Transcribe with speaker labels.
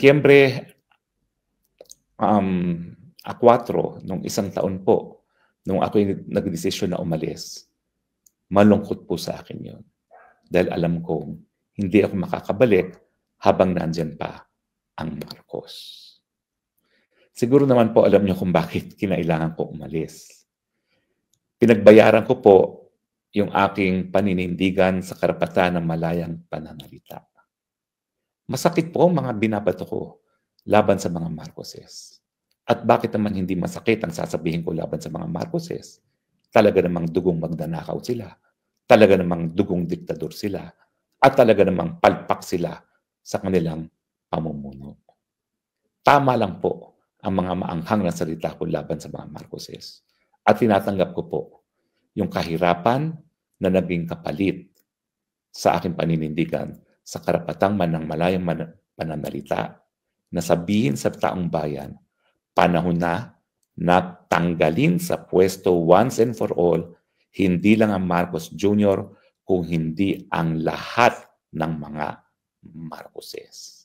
Speaker 1: Setyembre 4, nung isang taon po, nung ako'y nagdesisyon na umalis, malungkot po sa akin yun. Dahil alam kong hindi ako makakabalik habang nandyan pa ang Marcos. Siguro naman po alam niyo kung bakit kinailangan ko umalis. Pinagbayaran ko po yung aking paninindigan sa karapatan ng malayang pananalita. Masakit po ang mga binabato ko laban sa mga Marcoses. At bakit naman hindi masakit ang sasabihin ko laban sa mga Marcoses? Talaga namang dugong magnanakaw sila. Talaga namang dugong diktador sila. At talaga namang palpak sila sa kanilang pamumuno. Tama lang po ang mga maanghang na salita ko laban sa mga Marcoses. At tinatanggap ko po yung kahirapan na naging kapalit sa aking paninindigan sa karapatang manang malayang pananalita na sabihin sa taong bayan, panahon na tanggalin sa pwesto once and for all, hindi lang ang Marcos Jr., kung hindi ang lahat ng mga Marcoses.